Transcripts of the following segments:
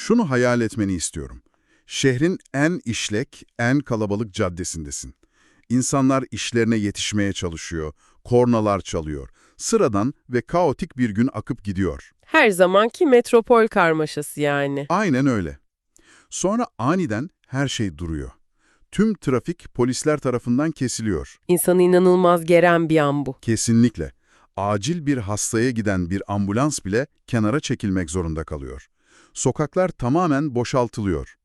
Şunu hayal etmeni istiyorum. Şehrin en işlek, en kalabalık caddesindesin. İnsanlar işlerine yetişmeye çalışıyor, kornalar çalıyor. Sıradan ve kaotik bir gün akıp gidiyor. Her zamanki metropol karmaşası yani. Aynen öyle. Sonra aniden her şey duruyor. Tüm trafik polisler tarafından kesiliyor. İnsanı inanılmaz geren bir an bu. Kesinlikle. Acil bir hastaya giden bir ambulans bile kenara çekilmek zorunda kalıyor. Sokaklar tamamen boşaltılıyor.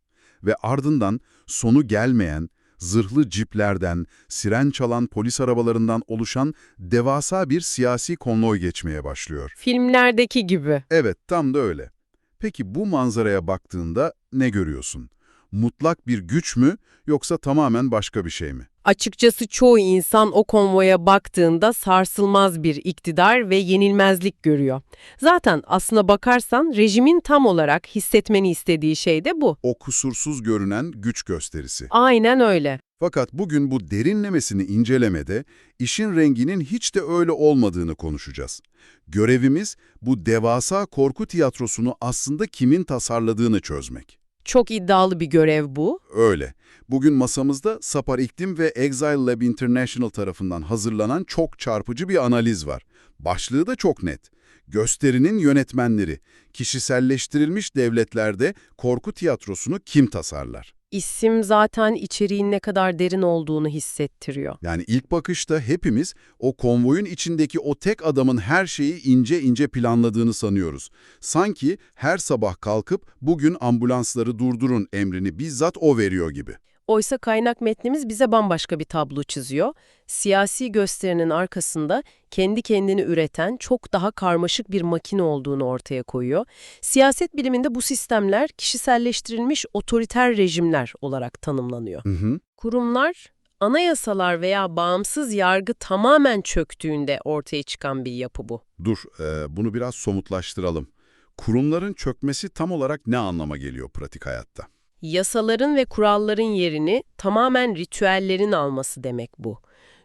Ve ardından sonu gelmeyen, zırhlı ciplerden, siren çalan polis arabalarından oluşan devasa bir siyasi konvoy geçmeye başlıyor. Filmlerdeki gibi. Evet, tam da öyle. Peki bu manzaraya baktığında ne görüyorsun? Mutlak bir güç mü yoksa tamamen başka bir şey mi? Açıkçası çoğu insan o konvoya baktığında sarsılmaz bir iktidar ve yenilmezlik görüyor. Zaten aslına bakarsan rejimin tam olarak hissetmeni istediği şey de bu. O kusursuz görünen güç gösterisi. Aynen öyle. Fakat bugün bu derinlemesini incelemede işin renginin hiç de öyle olmadığını konuşacağız. Görevimiz bu devasa korku tiyatrosunu aslında kimin tasarladığını çözmek. Çok iddialı bir görev bu. Öyle. Bugün masamızda Sapar İklim ve Exile Lab International tarafından hazırlanan çok çarpıcı bir analiz var. Başlığı da çok net. Gösterinin yönetmenleri, kişiselleştirilmiş devletlerde korku tiyatrosunu kim tasarlar? İsim zaten içeriğin ne kadar derin olduğunu hissettiriyor. Yani ilk bakışta hepimiz o konvoyun içindeki o tek adamın her şeyi ince ince planladığını sanıyoruz. Sanki her sabah kalkıp bugün ambulansları durdurun emrini bizzat o veriyor gibi. Oysa kaynak metnimiz bize bambaşka bir tablo çiziyor. Siyasi gösterinin arkasında kendi kendini üreten çok daha karmaşık bir makine olduğunu ortaya koyuyor. Siyaset biliminde bu sistemler kişiselleştirilmiş otoriter rejimler olarak tanımlanıyor. Kurumlar, anayasalar veya bağımsız yargı tamamen çöktüğünde ortaya çıkan bir yapı bu. Dur, bunu biraz somutlaştıralım. Kurumların çökmesi tam olarak ne anlama geliyor pratik hayatta? Yasaların ve kuralların yerini tamamen ritüellerin alması demek bu.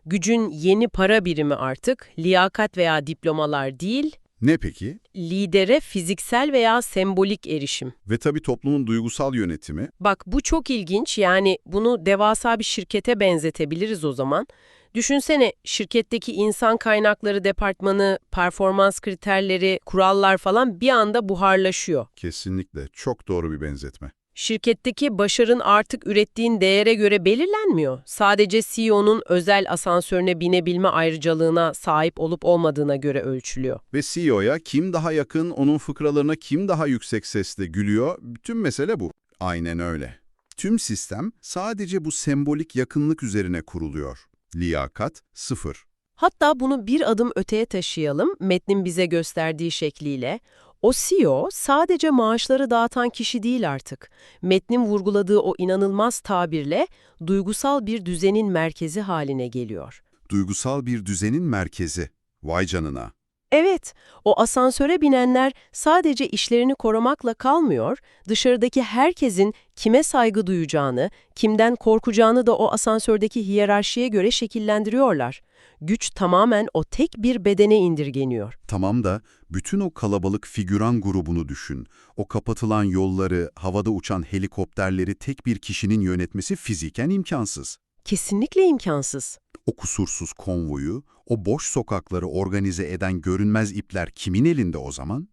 Gücün yeni para birimi artık liyakat veya diplomalar değil, Ne peki? lidere fiziksel veya sembolik erişim. Ve tabii toplumun duygusal yönetimi. Bak bu çok ilginç, yani bunu devasa bir şirkete benzetebiliriz o zaman. Düşünsene, şirketteki insan kaynakları departmanı, performans kriterleri, kurallar falan bir anda buharlaşıyor. Kesinlikle çok doğru bir benzetme. Şirketteki başarın artık ürettiğin değere göre belirlenmiyor. Sadece CEO'nun özel asansörüne binebilme ayrıcalığına sahip olup olmadığına göre ölçülüyor. Ve CEO'ya kim daha yakın, onun fıkralarına kim daha yüksek sesle gülüyor, bütün mesele bu. Aynen öyle. Tüm sistem sadece bu sembolik yakınlık üzerine kuruluyor. Liyakat sıfır. Hatta bunu bir adım öteye taşıyalım, metnin bize gösterdiği şekliyle. O CEO sadece maaşları dağıtan kişi değil artık. Metnin vurguladığı o inanılmaz tabirle duygusal bir düzenin merkezi haline geliyor. Duygusal bir düzenin merkezi. Vay canına. Evet, o asansöre binenler sadece işlerini korumakla kalmıyor, dışarıdaki herkesin kime saygı duyacağını, kimden korkacağını da o asansördeki hiyerarşiye göre şekillendiriyorlar. Güç tamamen o tek bir bedene indirgeniyor. Tamam da bütün o kalabalık figüran grubunu düşün. O kapatılan yolları, havada uçan helikopterleri tek bir kişinin yönetmesi fiziken imkansız. Kesinlikle imkansız. O kusursuz konvoyu, o boş sokakları organize eden görünmez ipler kimin elinde o zaman?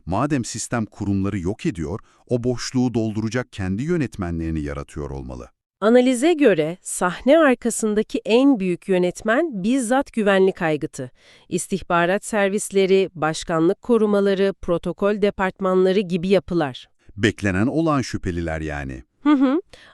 Madem sistem kurumları yok ediyor, o boşluğu dolduracak kendi yönetmenlerini yaratıyor olmalı. Analize göre sahne arkasındaki en büyük yönetmen bizzat güvenlik aygıtı. İstihbarat servisleri, başkanlık korumaları, protokol departmanları gibi yapılar. Beklenen olağan şüpheliler yani.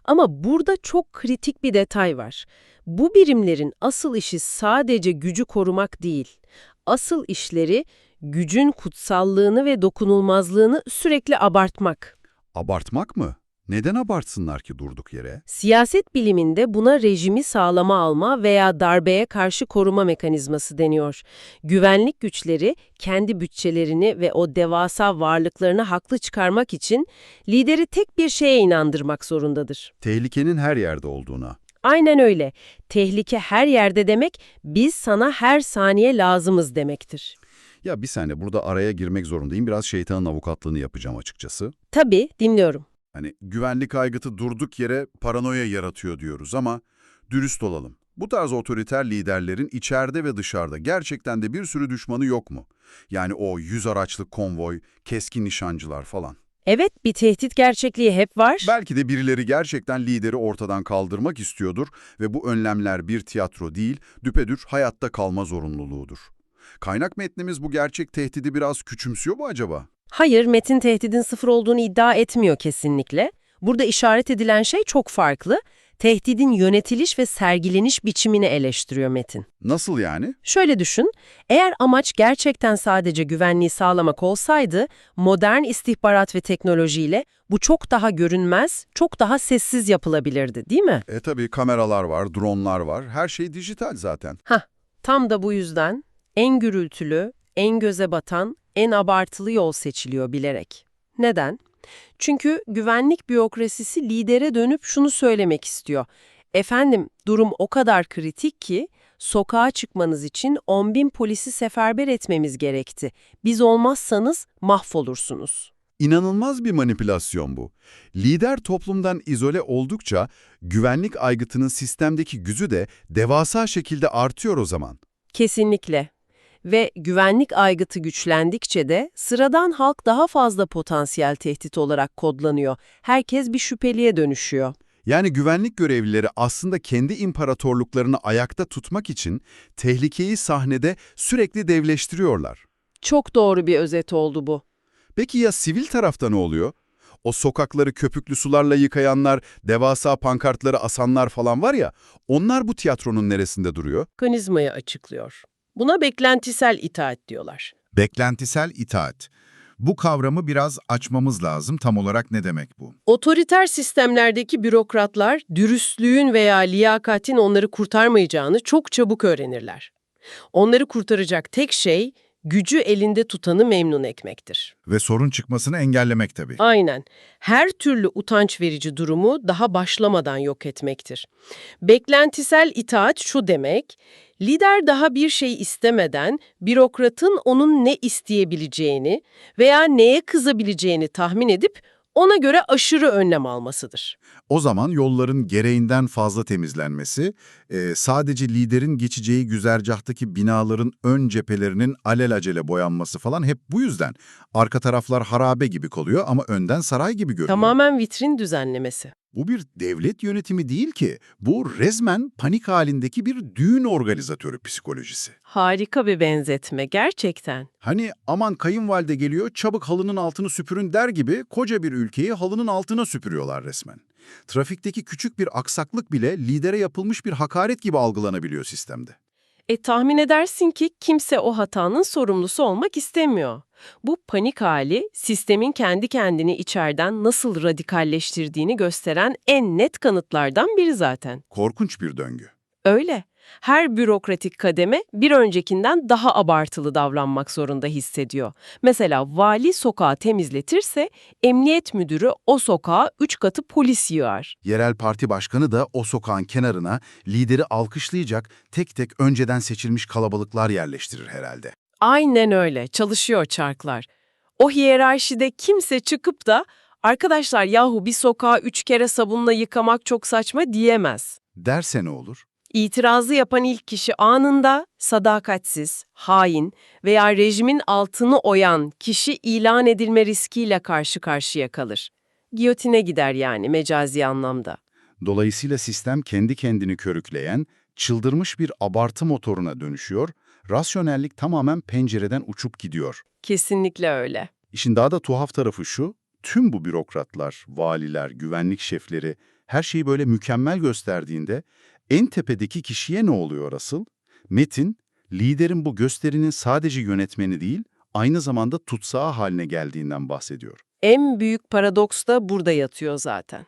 Ama burada çok kritik bir detay var. Bu birimlerin asıl işi sadece gücü korumak değil. Asıl işleri gücün kutsallığını ve dokunulmazlığını sürekli abartmak. Abartmak mı? Neden abartsınlar ki durduk yere? Siyaset biliminde buna rejimi sağlama alma veya darbeye karşı koruma mekanizması deniyor. Güvenlik güçleri kendi bütçelerini ve o devasa varlıklarını haklı çıkarmak için lideri tek bir şeye inandırmak zorundadır. Tehlikenin her yerde olduğuna. Aynen öyle. Tehlike her yerde demek, biz sana her saniye lazımız demektir. Ya bir saniye, burada araya girmek zorundayım. Biraz şeytanın avukatlığını yapacağım açıkçası. Tabii, dinliyorum. Hani güvenlik aygıtı durduk yere paranoya yaratıyor diyoruz ama dürüst olalım. Bu tarz otoriter liderlerin içeride ve dışarıda gerçekten de bir sürü düşmanı yok mu? Yani o 100 araçlı konvoy, keskin nişancılar falan. Evet, bir tehdit gerçekliği hep var. Belki de birileri gerçekten lideri ortadan kaldırmak istiyordur ve bu önlemler bir tiyatro değil, düpedüz hayatta kalma zorunluluğudur. Kaynak metnimiz bu gerçek tehdidi biraz küçümsüyor mu acaba? Hayır, Metin tehdidin sıfır olduğunu iddia etmiyor kesinlikle. Burada işaret edilen şey çok farklı. Tehdidin yönetiliş ve sergileniş biçimini eleştiriyor Metin. Nasıl yani? Şöyle düşün, eğer amaç gerçekten sadece güvenliği sağlamak olsaydı, modern istihbarat ve teknolojiyle bu çok daha görünmez, çok daha sessiz yapılabilirdi, değil mi? Tabii kameralar var, dronlar var, her şey dijital zaten. Hah, tam da bu yüzden en gürültülü, en göze batan, en abartılı yol seçiliyor bilerek. Neden? Çünkü güvenlik bürokrasisi lidere dönüp şunu söylemek istiyor. Efendim, durum o kadar kritik ki sokağa çıkmanız için 10.000 polisi seferber etmemiz gerekti. Biz olmazsanız mahvolursunuz. İnanılmaz bir manipülasyon bu. Lider toplumdan izole oldukça güvenlik aygıtının sistemdeki gücü de devasa şekilde artıyor o zaman. Kesinlikle. Ve güvenlik aygıtı güçlendikçe de sıradan halk daha fazla potansiyel tehdit olarak kodlanıyor. Herkes bir şüpheliye dönüşüyor. Yani güvenlik görevlileri aslında kendi imparatorluklarını ayakta tutmak için tehlikeyi sahnede sürekli devleştiriyorlar. Çok doğru bir özet oldu bu. Peki ya sivil tarafta ne oluyor? O sokakları köpüklü sularla yıkayanlar, devasa pankartları asanlar falan var ya, onlar bu tiyatronun neresinde duruyor? Mekanizmayı açıklıyor. Buna beklentisel itaat diyorlar. Beklentisel itaat. Bu kavramı biraz açmamız lazım. Tam olarak ne demek bu? Otoriter sistemlerdeki bürokratlar dürüstlüğün veya liyakatin onları kurtarmayacağını çok çabuk öğrenirler. Onları kurtaracak tek şey gücü elinde tutanı memnun etmektir. Ve sorun çıkmasını engellemek tabii. Aynen. Her türlü utanç verici durumu daha başlamadan yok etmektir. Beklentisel itaat şu demek, lider daha bir şey istemeden bürokratın onun ne isteyebileceğini veya neye kızabileceğini tahmin edip ona göre aşırı önlem almasıdır. O zaman yolların gereğinden fazla temizlenmesi, sadece liderin geçeceği güzergahtaki binaların ön cephelerinin alelacele boyanması falan hep bu yüzden. Arka taraflar harabe gibi kalıyor ama önden saray gibi görünüyor. Tamamen vitrin düzenlemesi. Bu bir devlet yönetimi değil ki. Bu resmen panik halindeki bir düğün organizatörü psikolojisi. Harika bir benzetme gerçekten. Hani aman kayınvalide geliyor çabuk halının altını süpürün der gibi koca bir ülkeyi halının altına süpürüyorlar resmen. Trafikteki küçük bir aksaklık bile lidere yapılmış bir hakaret gibi algılanabiliyor sistemde. Tahmin edersin ki kimse o hatanın sorumlusu olmak istemiyor. Bu panik hali, sistemin kendi kendini içeriden nasıl radikalleştirdiğini gösteren en net kanıtlardan biri zaten. Korkunç bir döngü. Öyle. Her bürokratik kademe bir öncekinden daha abartılı davranmak zorunda hissediyor. Mesela vali sokağı temizletirse emniyet müdürü o sokağa 3 katı polis yığar. Yerel parti başkanı da o sokağın kenarına lideri alkışlayacak tek tek önceden seçilmiş kalabalıklar yerleştirir herhalde. Aynen öyle, çalışıyor çarklar. O hiyerarşide kimse çıkıp da arkadaşlar yahu bir sokağı 3 kere sabunla yıkamak çok saçma diyemez. Derse ne olur? İtirazı yapan ilk kişi anında sadakatsiz, hain veya rejimin altını oyan kişi ilan edilme riskiyle karşı karşıya kalır. Giyotine gider yani mecazi anlamda. Dolayısıyla sistem kendi kendini körükleyen, çıldırmış bir abartı motoruna dönüşüyor, rasyonellik tamamen pencereden uçup gidiyor. Kesinlikle öyle. İşin daha da tuhaf tarafı şu, tüm bu bürokratlar, valiler, güvenlik şefleri her şeyi böyle mükemmel gösterdiğinde en tepedeki kişiye ne oluyor asıl? Metin, liderin bu gösterinin sadece yönetmeni değil, aynı zamanda tutsağı haline geldiğinden bahsediyor. En büyük paradoks da burada yatıyor zaten.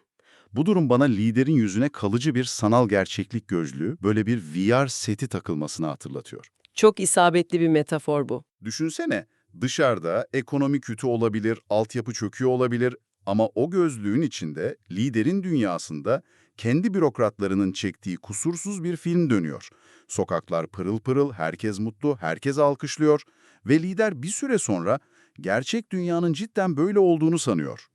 Bu durum bana liderin yüzüne kalıcı bir sanal gerçeklik gözlüğü, böyle bir VR seti takılmasını hatırlatıyor. Çok isabetli bir metafor bu. Düşünsene, dışarıda ekonomi kötü olabilir, altyapı çöküyor olabilir ama o gözlüğün içinde, liderin dünyasında kendi bürokratlarının çektiği kusursuz bir film dönüyor. Sokaklar pırıl pırıl, herkes mutlu, herkes alkışlıyor Ve lider bir süre sonra gerçek dünyanın cidden böyle olduğunu sanıyor.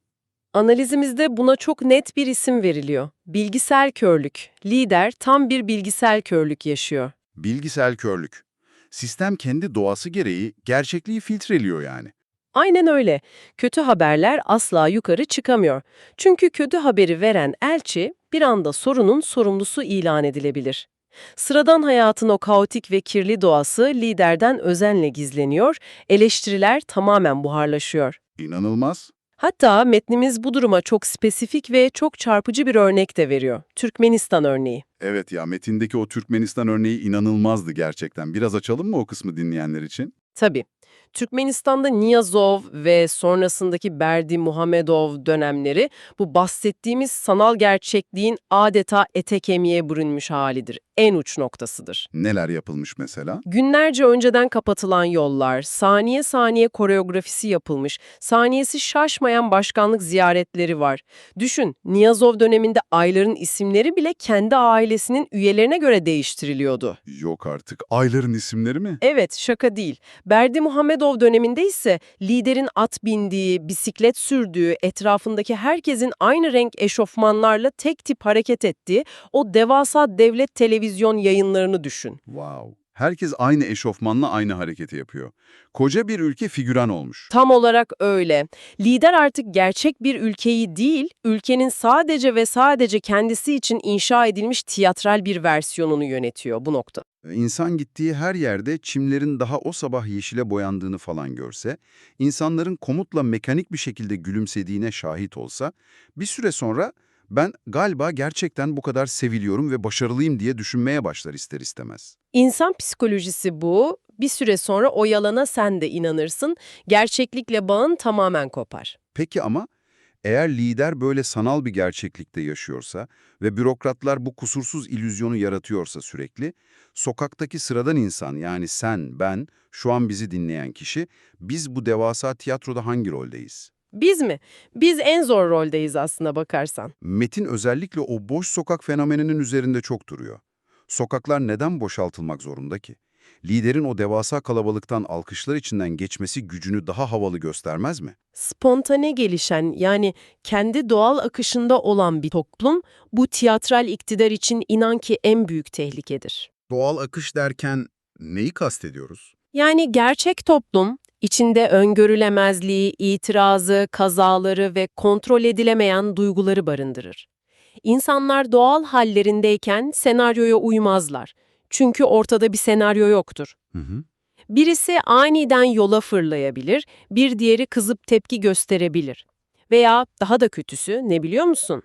Analizimizde buna çok net bir isim veriliyor. Bilgisel körlük. Lider tam bir bilgisel körlük yaşıyor. Bilgisel körlük. Sistem kendi doğası gereği gerçekliği filtreliyor yani. Aynen öyle. Kötü haberler asla yukarı çıkamıyor. Çünkü kötü haberi veren elçi bir anda sorunun sorumlusu ilan edilebilir. Sıradan hayatın o kaotik ve kirli doğası liderden özenle gizleniyor, eleştiriler tamamen buharlaşıyor. İnanılmaz. Hatta metnimiz bu duruma çok spesifik ve çok çarpıcı bir örnek de veriyor. Türkmenistan örneği. Evet ya, metindeki o Türkmenistan örneği inanılmazdı gerçekten. Biraz açalım mı o kısmı dinleyenler için? Tabii. Türkmenistan'da Niyazov ve sonrasındaki Berdimuhamedov dönemleri bu bahsettiğimiz sanal gerçekliğin adeta ete kemiğe bürünmüş halidir. En uç noktasıdır. Neler yapılmış mesela? Günlerce önceden kapatılan yollar, saniye saniye koreografisi yapılmış, saniyesi şaşmayan başkanlık ziyaretleri var. Düşün, Niyazov döneminde ayların isimleri bile kendi ailesinin üyelerine göre değiştiriliyordu. Yok artık. Ayların isimleri mi? Evet, şaka değil. Berdimuhamedov döneminde ise liderin at bindiği, bisiklet sürdüğü, etrafındaki herkesin aynı renk eşofmanlarla tek tip hareket ettiği o devasa devlet televizyon yayınlarını düşün. Wow. Herkes aynı eşofmanla aynı hareketi yapıyor. Koca bir ülke figüran olmuş. Tam olarak öyle. Lider artık gerçek bir ülkeyi değil, ülkenin sadece ve sadece kendisi için inşa edilmiş tiyatral bir versiyonunu yönetiyor bu nokta. İnsan gittiği her yerde çimlerin daha o sabah yeşile boyandığını falan görse, insanların komutla mekanik bir şekilde gülümsediğine şahit olsa, bir süre sonra ben galiba gerçekten bu kadar seviliyorum ve başarılıyım diye düşünmeye başlar ister istemez. İnsan psikolojisi bu. Bir süre sonra o yalana sen de inanırsın. Gerçeklikle bağın tamamen kopar. Peki ama eğer lider böyle sanal bir gerçeklikte yaşıyorsa ve bürokratlar bu kusursuz illüzyonu yaratıyorsa sürekli, sokaktaki sıradan insan yani sen, ben, şu an bizi dinleyen kişi, biz bu devasa tiyatroda hangi roldeyiz? Biz mi? Biz en zor roldeyiz aslına bakarsan. Metin özellikle o boş sokak fenomeninin üzerinde çok duruyor. Sokaklar neden boşaltılmak zorunda ki? Liderin o devasa kalabalıktan alkışlar içinden geçmesi gücünü daha havalı göstermez mi? Spontane gelişen yani kendi doğal akışında olan bir toplum bu tiyatral iktidar için inan ki en büyük tehlikedir. Doğal akış derken neyi kastediyoruz? Yani gerçek toplum içinde öngörülemezliği, itirazı, kazaları ve kontrol edilemeyen duyguları barındırır. İnsanlar doğal hallerindeyken senaryoya uymazlar. Çünkü ortada bir senaryo yoktur. Hı hı. Birisi aniden yola fırlayabilir, bir diğeri kızıp tepki gösterebilir. Veya daha da kötüsü ne biliyor musun?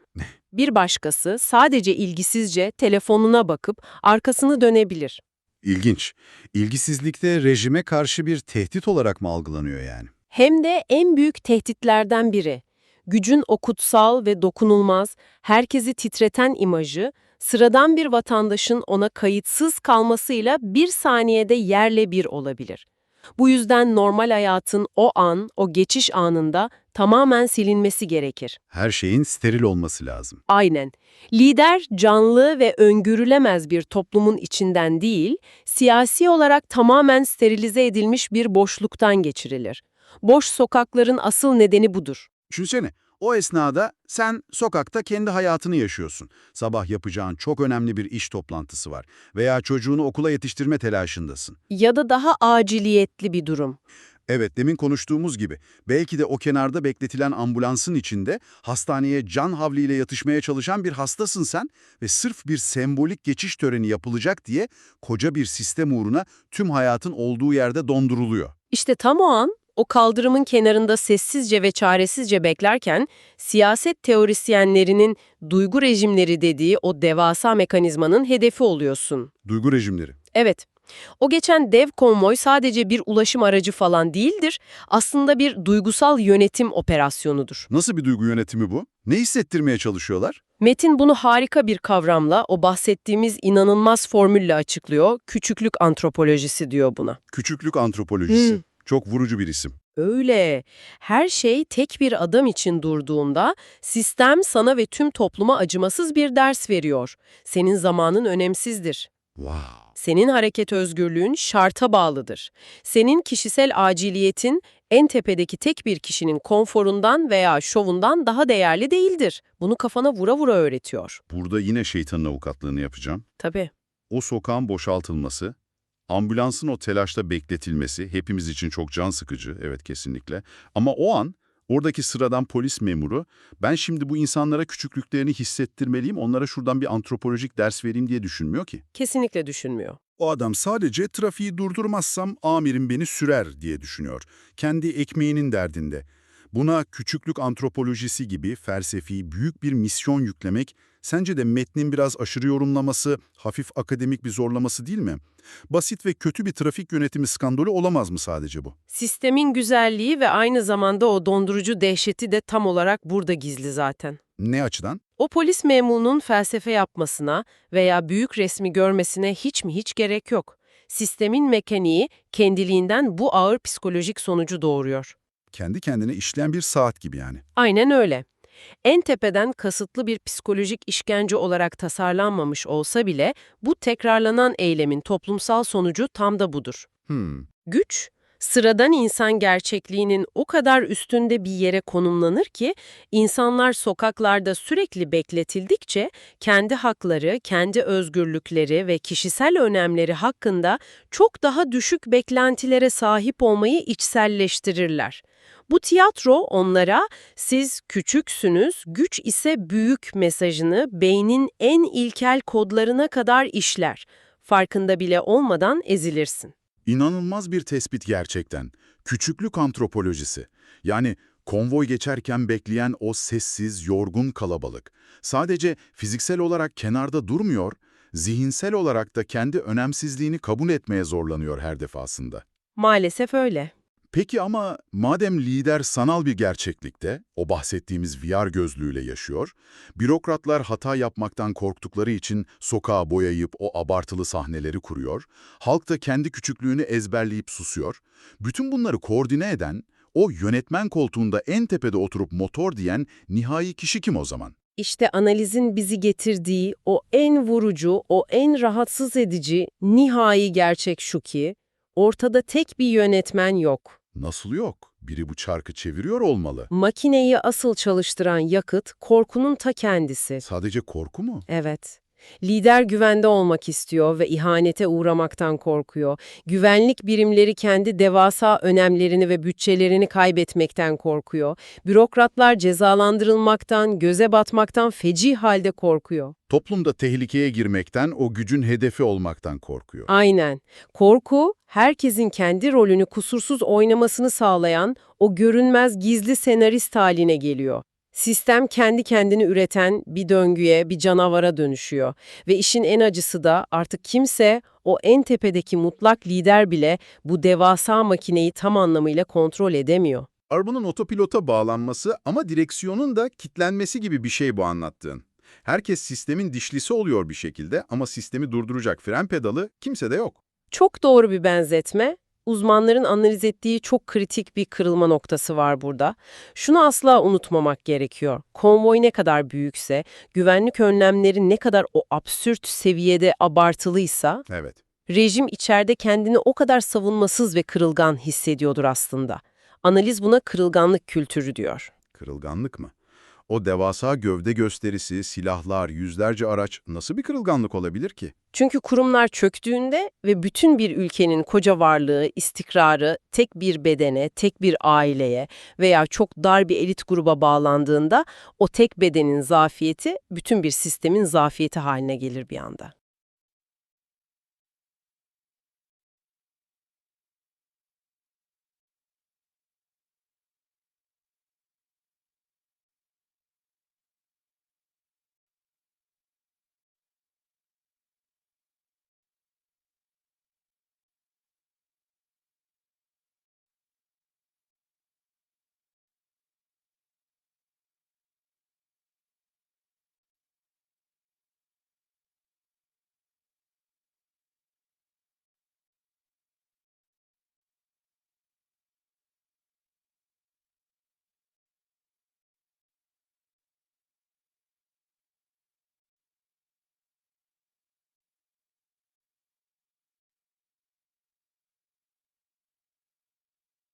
Bir başkası sadece ilgisizce telefonuna bakıp arkasını dönebilir. İlginç. İlgisizlikte rejime karşı bir tehdit olarak mı algılanıyor yani? Hem de en büyük tehditlerden biri. Gücün o kutsal ve dokunulmaz, herkesi titreten imajı, sıradan bir vatandaşın ona kayıtsız kalmasıyla bir saniyede yerle bir olabilir. Bu yüzden normal hayatın o an, o geçiş anında tamamen silinmesi gerekir. Her şeyin steril olması lazım. Aynen. Lider canlı ve öngörülemez bir toplumun içinden değil, siyasi olarak tamamen sterilize edilmiş bir boşluktan geçirilir. Boş sokakların asıl nedeni budur. Düşünsene, o esnada sen sokakta kendi hayatını yaşıyorsun. Sabah yapacağın çok önemli bir iş toplantısı var veya çocuğunu okula yetiştirme telaşındasın. Ya da daha aciliyetli bir durum. Evet, demin konuştuğumuz gibi belki de o kenarda bekletilen ambulansın içinde hastaneye can havliyle yatışmaya çalışan bir hastasın sen ve sırf bir sembolik geçiş töreni yapılacak diye koca bir sistem uğruna tüm hayatın olduğu yerde donduruluyor. İşte tam o an, o kaldırımın kenarında sessizce ve çaresizce beklerken, siyaset teorisyenlerinin duygu rejimleri dediği o devasa mekanizmanın hedefi oluyorsun. Duygu rejimleri. Evet, o geçen dev konvoy sadece bir ulaşım aracı falan değildir, aslında bir duygusal yönetim operasyonudur. Nasıl bir duygu yönetimi bu? Ne hissettirmeye çalışıyorlar? Metin bunu harika bir kavramla, o bahsettiğimiz inanılmaz formülle açıklıyor, küçüklük antropolojisi diyor buna. Küçüklük antropolojisi. Çok vurucu bir isim. Öyle. Her şey tek bir adam için durduğunda sistem sana ve tüm topluma acımasız bir ders veriyor. Senin zamanın önemsizdir. Wow. Senin hareket özgürlüğün şarta bağlıdır. Senin kişisel aciliyetin en tepedeki tek bir kişinin konforundan veya şovundan daha değerli değildir. Bunu kafana vura vura öğretiyor. Burada yine şeytanın avukatlığını yapacağım. Tabii. O sokağın boşaltılması, ambulansın o telaşta bekletilmesi hepimiz için çok can sıkıcı, evet kesinlikle. Ama o an oradaki sıradan polis memuru, ben şimdi bu insanlara küçüklüklerini hissettirmeliyim, onlara şuradan bir antropolojik ders vereyim diye düşünmüyor ki. Kesinlikle düşünmüyor. O adam sadece trafiği durdurmazsam amirim beni sürer diye düşünüyor. Kendi ekmeğinin derdinde. Buna küçüklük antropolojisi gibi felsefi büyük bir misyon yüklemek, sence de metnin biraz aşırı yorumlaması, hafif akademik bir zorlaması değil mi? Basit ve kötü bir trafik yönetimi skandalı olamaz mı sadece bu? Sistemin güzelliği ve aynı zamanda o dondurucu dehşeti de tam olarak burada gizli zaten. Ne açıdan? O polis memurunun felsefe yapmasına veya büyük resmi görmesine hiç mi hiç gerek yok. Sistemin mekaniği kendiliğinden bu ağır psikolojik sonucu doğuruyor. Kendi kendine işleyen bir saat gibi yani. Aynen öyle. En tepeden kasıtlı bir psikolojik işkence olarak tasarlanmamış olsa bile bu tekrarlanan eylemin toplumsal sonucu tam da budur. Güç, sıradan insan gerçekliğinin o kadar üstünde bir yere konumlanır ki, insanlar sokaklarda sürekli bekletildikçe kendi hakları, kendi özgürlükleri ve kişisel önemleri hakkında çok daha düşük beklentilere sahip olmayı içselleştirirler. Bu tiyatro onlara "siz küçüksünüz, güç ise büyük" mesajını beynin en ilkel kodlarına kadar işler. Farkında bile olmadan ezilirsin. İnanılmaz bir tespit gerçekten. Küçüklük antropolojisi. Yani konvoy geçerken bekleyen o sessiz, yorgun kalabalık. Sadece fiziksel olarak kenarda durmuyor, zihinsel olarak da kendi önemsizliğini kabul etmeye zorlanıyor her defasında. Maalesef öyle. Peki ama madem lider sanal bir gerçeklikte, o bahsettiğimiz VR gözlüğüyle yaşıyor, bürokratlar hata yapmaktan korktukları için sokağa boyayıp o abartılı sahneleri kuruyor, halk da kendi küçüklüğünü ezberleyip susuyor, bütün bunları koordine eden, o yönetmen koltuğunda en tepede oturup motor diyen nihai kişi kim o zaman? İşte analizin bizi getirdiği o en vurucu, o en rahatsız edici, nihai gerçek şu ki, ortada tek bir yönetmen yok. Nasıl yok? Biri bu çarkı çeviriyor olmalı. Makineyi asıl çalıştıran yakıt, korkunun ta kendisi. Sadece korku mu? Evet. Lider güvende olmak istiyor ve ihanete uğramaktan korkuyor. Güvenlik birimleri kendi devasa önemlerini ve bütçelerini kaybetmekten korkuyor. Bürokratlar cezalandırılmaktan, göze batmaktan feci halde korkuyor. Toplumda tehlikeye girmekten, o gücün hedefi olmaktan korkuyor. Aynen. Korku, herkesin kendi rolünü kusursuz oynamasını sağlayan o görünmez gizli senarist haline geliyor. Sistem kendi kendini üreten bir döngüye, bir canavara dönüşüyor. Ve işin en acısı da artık kimse, o en tepedeki mutlak lider bile bu devasa makineyi tam anlamıyla kontrol edemiyor. Arabanın otopilota bağlanması ama direksiyonun da kilitlenmesi gibi bir şey bu anlattığın. Herkes sistemin dişlisi oluyor bir şekilde ama sistemi durduracak fren pedalı kimsede yok. Çok doğru bir benzetme. Uzmanların analiz ettiği çok kritik bir kırılma noktası var burada. Şunu asla unutmamak gerekiyor. Konvoy ne kadar büyükse, güvenlik önlemleri ne kadar o absürt seviyede abartılıysa, Evet. rejim içeride kendini o kadar savunmasız ve kırılgan hissediyordur aslında. Analiz buna kırılganlık kültürü diyor. Kırılganlık mı? O devasa gövde gösterisi, silahlar, yüzlerce araç nasıl bir kırılganlık olabilir ki? Çünkü kurumlar çöktüğünde ve bütün bir ülkenin koca varlığı, istikrarı tek bir bedene, tek bir aileye veya çok dar bir elit gruba bağlandığında o tek bedenin zafiyeti bütün bir sistemin zafiyeti haline gelir bir anda.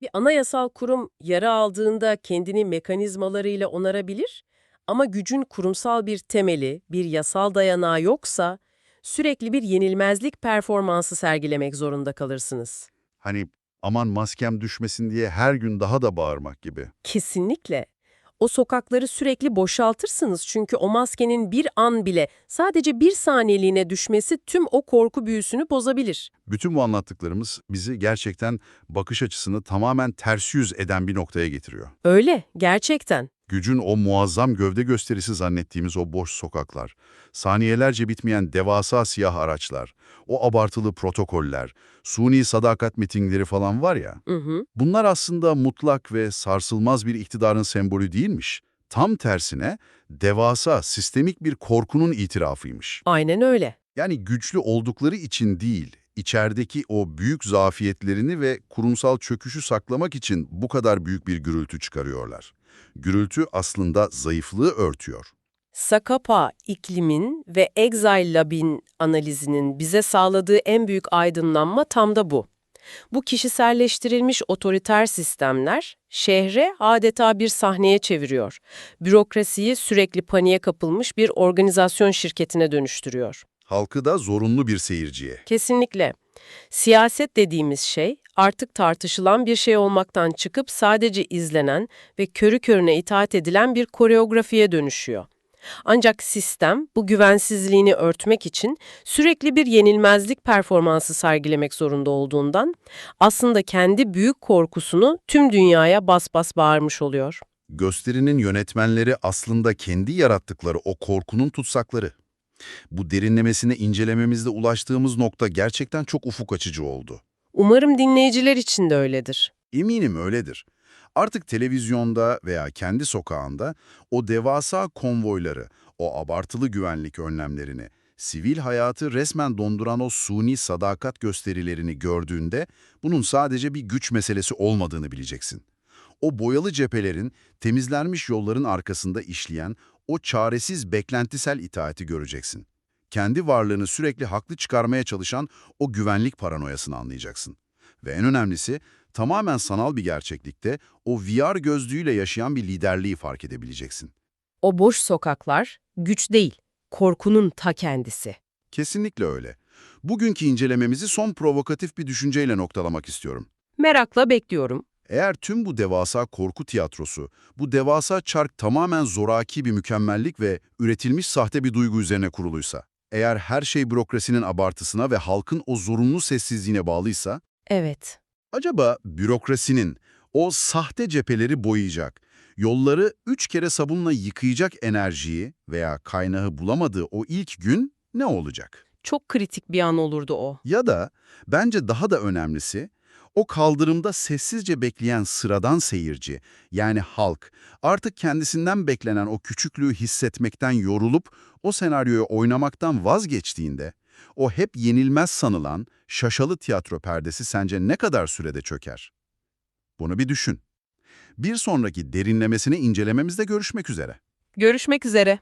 Bir anayasal kurum yara aldığında kendini mekanizmalarıyla onarabilir ama gücün kurumsal bir temeli, bir yasal dayanağı yoksa sürekli bir yenilmezlik performansı sergilemek zorunda kalırsınız. Hani aman maskem düşmesin diye her gün daha da bağırmak gibi. Kesinlikle. O sokakları sürekli boşaltırsınız çünkü o maskenin bir an bile sadece bir saniyeliğine düşmesi tüm o korku büyüsünü bozabilir. Bütün bu anlattıklarımız bizi gerçekten bakış açısını tamamen ters yüz eden bir noktaya getiriyor. Öyle, gerçekten. Gücün o muazzam gövde gösterisi zannettiğimiz o boş sokaklar, saniyelerce bitmeyen devasa siyah araçlar, o abartılı protokoller, suni sadakat mitingleri falan var ya, Hı hı. bunlar aslında mutlak ve sarsılmaz bir iktidarın sembolü değilmiş. Tam tersine devasa, sistemik bir korkunun itirafıymış. Aynen öyle. Yani güçlü oldukları için değil, içerideki o büyük zafiyetlerini ve kurumsal çöküşü saklamak için bu kadar büyük bir gürültü çıkarıyorlar. Gürültü aslında zayıflığı örtüyor. Sakapa iklimin ve Exile Lab'in analizinin bize sağladığı en büyük aydınlanma tam da bu. Bu kişiselleştirilmiş otoriter sistemler şehre adeta bir sahneye çeviriyor. Bürokrasiyi sürekli paniğe kapılmış bir organizasyon şirketine dönüştürüyor. Halkı da zorunlu bir seyirciye. Kesinlikle. Siyaset dediğimiz şey artık tartışılan bir şey olmaktan çıkıp sadece izlenen ve körü körüne itaat edilen bir koreografiye dönüşüyor. Ancak sistem bu güvensizliğini örtmek için sürekli bir yenilmezlik performansı sergilemek zorunda olduğundan aslında kendi büyük korkusunu tüm dünyaya bas bas bağırmış oluyor. Gösterinin yönetmenleri aslında kendi yarattıkları o korkunun tutsakları. Bu derinlemesine incelememizde ulaştığımız nokta gerçekten çok ufuk açıcı oldu. Umarım dinleyiciler için de öyledir. Eminim öyledir. Artık televizyonda veya kendi sokağında o devasa konvoyları, o abartılı güvenlik önlemlerini, sivil hayatı resmen donduran o suni sadakat gösterilerini gördüğünde bunun sadece bir güç meselesi olmadığını bileceksin. O boyalı cephelerin, temizlenmiş yolların arkasında işleyen o çaresiz beklentisel itaati göreceksin. Kendi varlığını sürekli haklı çıkarmaya çalışan o güvenlik paranoyasını anlayacaksın. Ve en önemlisi, tamamen sanal bir gerçeklikte o VR gözlüğüyle yaşayan bir liderliği fark edebileceksin. O boş sokaklar güç değil, korkunun ta kendisi. Kesinlikle öyle. Bugünkü incelememizi son provokatif bir düşünceyle noktalamak istiyorum. Merakla bekliyorum. Eğer tüm bu devasa korku tiyatrosu, bu devasa çark tamamen zoraki bir mükemmellik ve üretilmiş sahte bir duygu üzerine kuruluysa, eğer her şey bürokrasinin abartısına ve halkın o zorunlu sessizliğine bağlıysa, Evet. acaba bürokrasinin o sahte cepheleri boyayacak, yolları 3 kere sabunla yıkayacak enerjiyi veya kaynağı bulamadığı o ilk gün ne olacak? Çok kritik bir an olurdu o. Ya da bence daha da önemlisi, o kaldırımda sessizce bekleyen sıradan seyirci, yani halk, artık kendisinden beklenen o küçüklüğü hissetmekten yorulup o senaryoyu oynamaktan vazgeçtiğinde, o hep yenilmez sanılan şaşalı tiyatro perdesi sence ne kadar sürede çöker? Bunu bir düşün. Bir sonraki derinlemesine incelememizde görüşmek üzere. Görüşmek üzere.